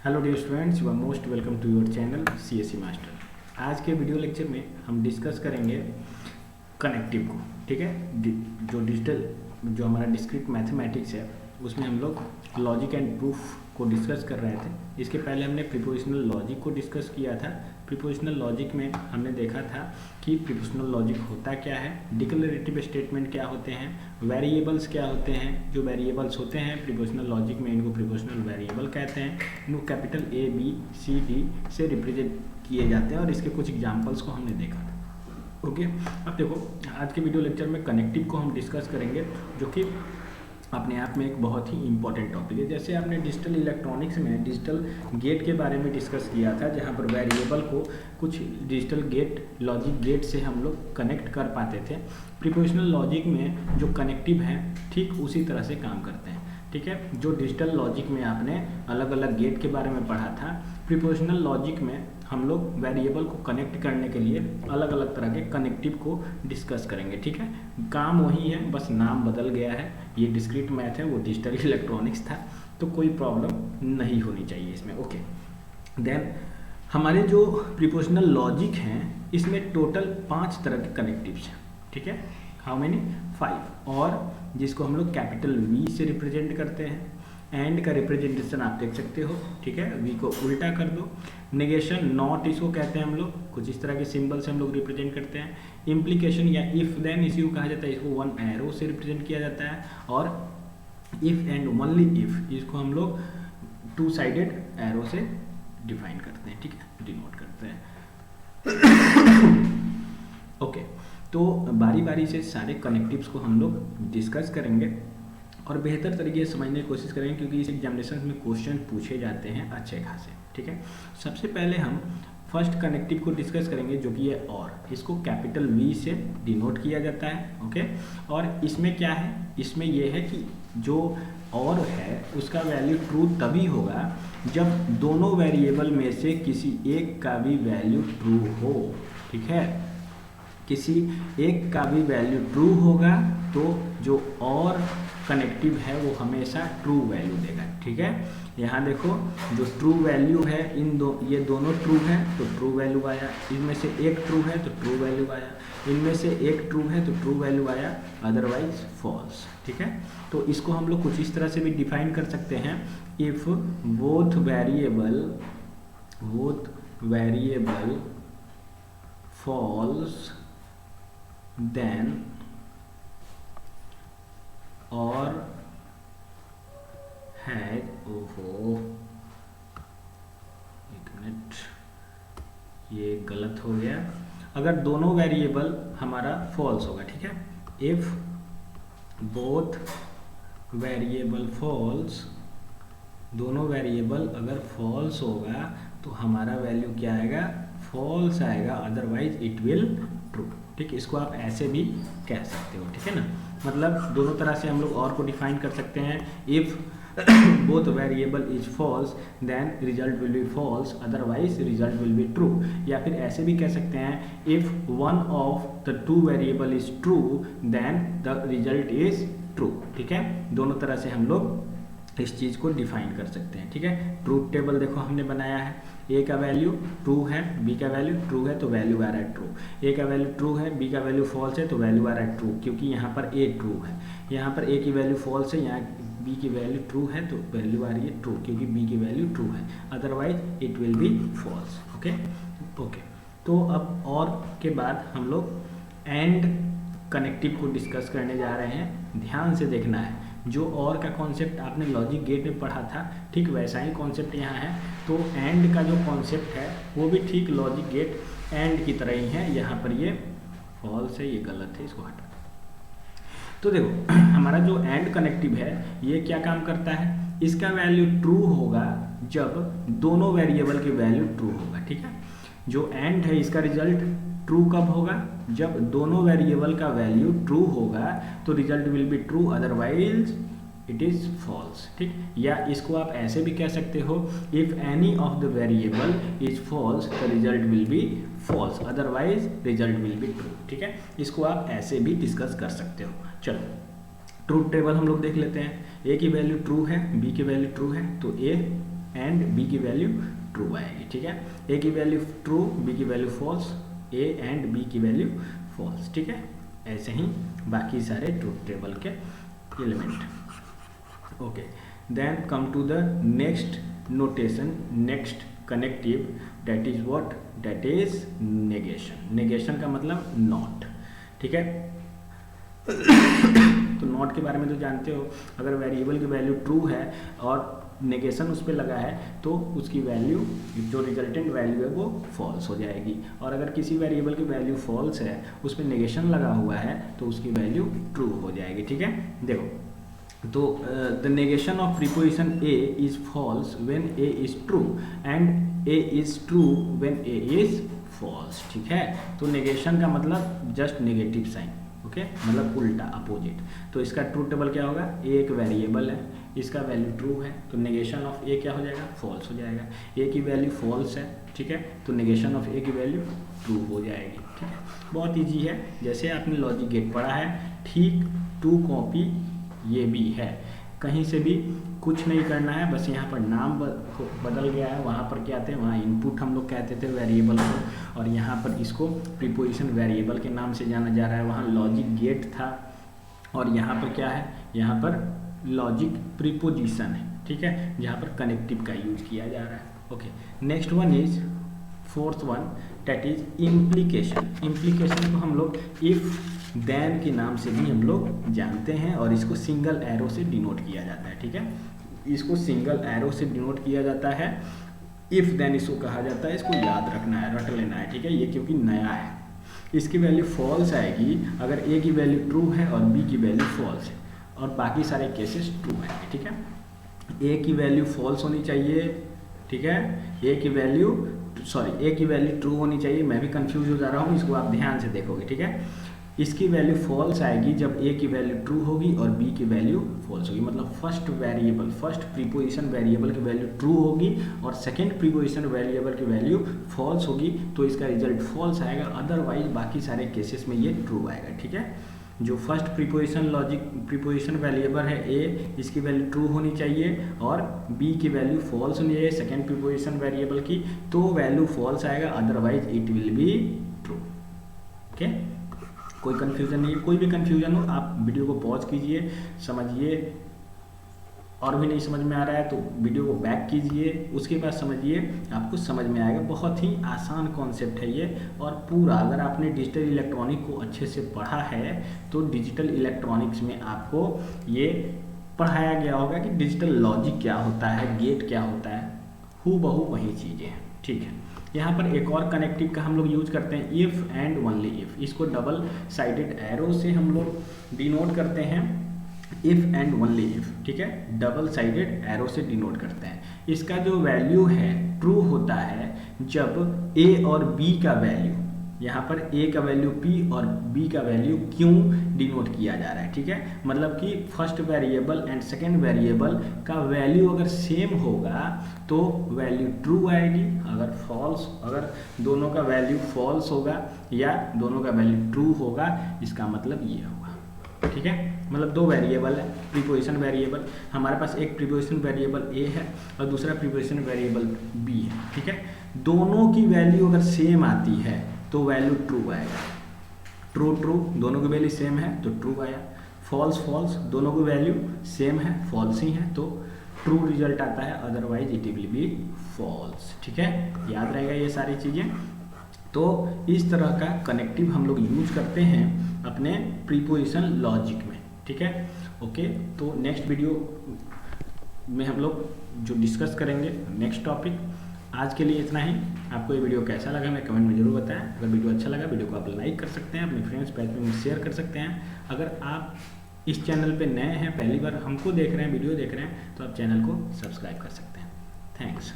Hello dear students, you are most welcome to your channel CSE master. आज के video lecture में हम discuss करेंगे कनेक्टिव को। ठीक है, जो डिजिटल जो हमारा डिस्क्रीट मैथमेटिक्स है उसमें हम लोग लॉजिक एंड प्रूफ को डिस्कस कर रहे थे। इसके पहले हमने प्रीपोजिशनल लॉजिक को डिस्कस किया था। प्रीपोजिशनल लॉजिक में हमने देखा था कि प्रीपोजिशनल लॉजिक होता क्या है, डिक्लेरेटिव स्टेटमेंट क्या होते हैं, वेरिएबल्स क्या होते हैं। जो वेरिएबल्स होते हैं प्रीपोजिशनल लॉजिक में इनको प्रीपोजिशनल वेरिएबल कहते हैं। इनको capital A B C D से रिप्रेजेंट किए जाते हैं और इसके कुछ एग्जाम्पल्स को हमने देखा था। ओके, अब देखो आज के वीडियो लेक्चर में कनेक्टिव को हम डिस्कस करेंगे, जो कि अपने आप में एक बहुत ही इंपॉर्टेंट टॉपिक है। जैसे आपने डिजिटल इलेक्ट्रॉनिक्स में डिजिटल गेट के बारे में डिस्कस किया था, जहाँ पर वेरिएबल को कुछ डिजिटल गेट लॉजिक गेट से हम लोग कनेक्ट कर पाते थे। प्रीपोजिशनल लॉजिक में जो कनेक्टिव हैं ठीक उसी तरह से काम करते हैं। ठीक है, जो डिजिटल लॉजिक में आपने अलग अलग गेट के बारे में पढ़ा था, प्रीपोजिशनल लॉजिक में हम लोग वेरिएबल को कनेक्ट करने के लिए अलग अलग तरह के कनेक्टिव को डिस्कस करेंगे। ठीक है, काम वही है, बस नाम बदल गया है। ये डिस्क्रीट मैथ है, वो डिजिटल इलेक्ट्रॉनिक्स था, तो कोई प्रॉब्लम नहीं होनी चाहिए इसमें। ओके, देन हमारे जो प्रीपोजिशनल लॉजिक हैं इसमें टोटल 5 तरह के कनेक्टिव्स हैं। ठीक है, हाउ मेनी 5, और जिसको हम लोग कैपिटल V से रिप्रेजेंट करते हैं। एंड का रिप्रेजेंटेशन आप देख सकते हो। ठीक है, V को उल्टा कर दो। नेगेशन नॉट इसको कहते हैं हम लोग, कुछ इस तरह के सिंबल से हम लोग रिप्रेजेंट करते हैं। इम्प्लीकेशन या इफ देन इसी को कहा जाता है, इसको 1 एरो से रिप्रेजेंट किया जाता है। और इफ एंड ओनली इफ इसको हम लोग 2 साइडेड एरो से डिफाइन करते हैं। ठीक है, डिनोट करते हैं। ओके, तो बारी बारी से सारे कनेक्टिव्स को हम लोग डिस्कस करेंगे और बेहतर तरीके से समझने की कोशिश करेंगे, क्योंकि इस एग्जामिनेशन में क्वेश्चन पूछे जाते हैं अच्छे खासे। ठीक है, सबसे पहले हम फर्स्ट कनेक्टिव को डिस्कस करेंगे, जो कि है और। इसको कैपिटल V से डिनोट किया जाता है। ओके, और इसमें क्या है, इसमें यह है कि जो और है उसका वैल्यू ट्रू तभी होगा जब दोनों वेरिएबल में से किसी एक का भी वैल्यू ट्रू हो। ठीक है, किसी एक का भी वैल्यू ट्रू होगा तो जो और कनेक्टिव है वो हमेशा ट्रू वैल्यू देगा। ठीक है, यहाँ देखो जो ट्रू वैल्यू है ये दोनों ट्रू है तो ट्रू वैल्यू आया। इनमें से एक ट्रू है तो ट्रू वैल्यू आया। इनमें से एक ट्रू है तो ट्रू वैल्यू आया, अदरवाइज फॉल्स। ठीक है, तो इसको हम लोग कुछ इस तरह से भी डिफाइन कर सकते हैं। If both variable false then और हैज, ओहो एक मिनट ये गलत हो गया। अगर दोनों वेरिएबल हमारा फॉल्स होगा। ठीक है, इफ बोथ वेरिएबल फॉल्स, दोनों वेरिएबल अगर फॉल्स होगा तो हमारा वैल्यू क्या आएगा, फॉल्स आएगा, अदरवाइज इट विल ट्रू। ठीक, इसको आप ऐसे भी कह सकते हो। ठीक है ना, मतलब दोनों तरह से हम लोग और को डिफाइन कर सकते हैं। If both variable is false then result will be false, otherwise result will be true. या फिर ऐसे भी कह सकते हैं, if one of the 2 variable is true then the result is true. ठीक है, दोनों तरह से हम लोग इस चीज़ को डिफाइन कर सकते हैं। ठीक है, ट्रूथ टेबल देखो हमने बनाया है। A का वैल्यू ट्रू है, B का वैल्यू ट्रू है तो वैल्यू आ रहा है ट्रू। A का वैल्यू ट्रू है, B का वैल्यू फॉल्स है तो वैल्यू आ रहा है ट्रू, क्योंकि यहाँ पर A ट्रू है। यहाँ पर A की वैल्यू फॉल्स है, यहाँ B की वैल्यू ट्रू है तो वैल्यू आ रही है ट्रू, क्योंकि B की वैल्यू ट्रू है, otherwise it will be false. Okay, तो अब और के बाद हम लोग एंड कनेक्टिव को डिस्कस करने जा रहे हैं। ध्यान से देखना है, जो और का कॉन्सेप्ट आपने लॉजिक गेट में पढ़ा था ठीक वैसा ही कॉन्सेप्ट यहाँ है। तो एंड का जो कॉन्सेप्ट है वो भी ठीक लॉजिक गेट एंड की तरह ही है। यहाँ पर ये फॉल्स है, ये गलत है, इसको हटा। तो देखो हमारा जो एंड कनेक्टिव है ये क्या काम करता है, इसका वैल्यू ट्रू होगा जब दोनों वेरिएबल की वैल्यू ट्रू होगा। ठीक है, जो एंड है इसका रिजल्ट ट्रू कब होगा, जब दोनों वेरिएबल का वैल्यू ट्रू होगा तो result will be true, otherwise it is false. ठीक, या इसको आप ऐसे भी कह सकते हो, if any of the variable is false the result will be false, otherwise result will be true. ठीक है, इसको आप ऐसे भी डिस्कस कर सकते हो। चलो ट्रूथ टेबल हम लोग देख लेते हैं। ए की वैल्यू ट्रू है, बी की वैल्यू ट्रू है तो ए एंड बी की वैल्यू ट्रू आएगी, ठीक है। ए की वैल्यू ट्रू, बी की value false, A and B की वैल्यू फॉल्स, ठीक है। ऐसे ही बाकी सारे ट्रूथ टेबल के element. Okay, then come to the next notation, next connective, that is what, that is negation. Negation का मतलब नॉट, ठीक है। तो नॉट के बारे में तो जानते हो, अगर वेरिएबल की वैल्यू ट्रू है और नेगेशन उस पर लगा है तो उसकी वैल्यू, जो रिजल्टेंट वैल्यू है वो फॉल्स हो जाएगी। और अगर किसी वेरिएबल की वैल्यू फॉल्स है, उस पर नेगेशन लगा हुआ है, तो उसकी वैल्यू ट्रू हो जाएगी, ठीक है। देखो, तो the negation of preposition A is false when A is true and A is true when A is false, ठीक है। तो नेगेशन का मतलब जस्ट नेगेटिव साइन, ओके, मतलब उल्टा, अपोजिट। तो इसका ट्रू टेबल क्या होगा, ए एक वेरिएबल है, इसका वैल्यू ट्रू है, तो नेगेशन ऑफ ए क्या हो जाएगा, फॉल्स हो जाएगा। ए की वैल्यू फॉल्स है, ठीक है, तो नेगेशन ऑफ ए की वैल्यू ट्रू हो जाएगी, ठीक है। बहुत ईजी है, जैसे आपने लॉजिक गेट पढ़ा है, ठीक टू कॉपी ये भी है। कहीं से भी कुछ नहीं करना है, बस यहाँ पर नाम बदल गया है, वहाँ पर क्या थे, वहाँ इनपुट हम लोग कहते थे वेरिएबल को, और यहाँ पर इसको प्रीपोजिशन वेरिएबल के नाम से जाना जा रहा है। वहाँ लॉजिक गेट था और यहाँ पर क्या है, यहाँ पर लॉजिक प्रीपोजिशन है, ठीक है, जहाँ पर कनेक्टिव का यूज किया जा रहा है। Okay, next one is fourth one, that is implication. Implication को हम लोग इफ देन के नाम से भी हम लोग जानते हैं और इसको सिंगल एरो से डिनोट किया जाता है, ठीक है। इसको सिंगल एरो से डिनोट किया जाता है, इफ देन इसको कहा जाता है। इसको याद रखना है, रट लेना है, ठीक है, ये क्योंकि नया है। इसकी वैल्यू फॉल्स आएगी अगर ए की वैल्यू ट्रू है और बी की वैल्यू फॉल्स है, और बाकी सारे केसेस ट्रू आएंगे, ठीक है। ए की वैल्यू फॉल्स होनी चाहिए, ठीक है, ए की वैल्यू ट्रू होनी चाहिए। मैं भी कंफ्यूज हो जा रहा हूँ, इसको आप ध्यान से देखोगे, ठीक है। इसकी वैल्यू फॉल्स आएगी जब ए की वैल्यू ट्रू होगी और बी की वैल्यू फॉल्स होगी। मतलब फर्स्ट प्रीपोजिशन वेरिएबल की वैल्यू ट्रू होगी और सेकंड प्रीपोजिशन वेरिएबल की वैल्यू फॉल्स होगी, तो इसका रिजल्ट फॉल्स आएगा। अदरवाइज बाकी सारे केसेस में ये ट्रू आएगा, ठीक है। जो फर्स्ट प्रीपोजिशन वेरिएबल है ए, इसकी वैल्यू ट्रू होनी चाहिए और बी की वैल्यू फॉल्स होनी चाहिए सेकंड प्रीपोजिशन वेरिएबल की, तो वैल्यू फॉल्स आएगा, otherwise it will be true, okay. कोई कन्फ्यूजन नहीं है, कोई भी कन्फ्यूजन हो आप वीडियो को पॉज कीजिए, समझिए, और भी नहीं समझ में आ रहा है तो वीडियो को बैक कीजिए, उसके बाद समझिए, आपको समझ में आएगा। बहुत ही आसान कॉन्सेप्ट है ये, और पूरा अगर आपने डिजिटल इलेक्ट्रॉनिक को अच्छे से पढ़ा है तो डिजिटल इलेक्ट्रॉनिक्स में आपको ये पढ़ाया गया होगा कि डिजिटल लॉजिक क्या होता है, गेट क्या होता है, हूबहू वही चीज़ें हैं, ठीक है। यहाँ पर एक और कनेक्टिव का हम लोग यूज करते हैं, इफ़ एंड ओनली इफ़। इसको डबल साइडेड एरो से हम लोग डिनोट करते हैं, इफ़ एंड ओनली इफ़, ठीक है, डबल साइडेड एरो से डिनोट करते हैं। इसका जो वैल्यू है ट्रू होता है जब ए और बी का वैल्यू, यहाँ पर ए का वैल्यू पी और बी का वैल्यू क्यों डिनोट किया जा रहा है, ठीक है। मतलब कि first variable and second variable का वैल्यू अगर सेम होगा तो वैल्यू ट्रू आएगी, अगर दोनों का वैल्यू फॉल्स होगा या दोनों का वैल्यू ट्रू होगा, इसका मतलब ये होगा, ठीक है। मतलब दो वेरिएबल है, प्रीपोजिशन वेरिएबल, हमारे पास एक प्रीपोजिशन वेरिएबल ए है और दूसरा प्रीपोजिशन वेरिएबल बी है, ठीक है। दोनों की वैल्यू अगर सेम आती है तो वैल्यू ट्रू आएगा, ट्रू दोनों की वैल्यू सेम है तो ट्रू आया, फॉल्स दोनों की वैल्यू सेम है, फॉल्स ही है तो ट्रू रिजल्ट आता है, otherwise it will be false, ठीक है। याद रहेगा ये सारी चीज़ें। तो इस तरह का कनेक्टिव हम लोग यूज करते हैं अपने प्रीपोजिशन लॉजिक में, ठीक है। ओके, तो नेक्स्ट वीडियो में हम लोग जो डिस्कस करेंगे नेक्स्ट टॉपिक। आज के लिए इतना ही। आपको ये वीडियो कैसा लगा मैं कमेंट में जरूर बताएं। अगर वीडियो अच्छा लगा वीडियो को आप लाइक कर सकते हैं, अपने फ्रेंड्स पेज में शेयर कर सकते हैं। अगर आप इस चैनल पे नए हैं, पहली बार हमको देख रहे हैं, वीडियो देख रहे हैं, तो आप चैनल को सब्सक्राइब कर सकते हैं। थैंक्स।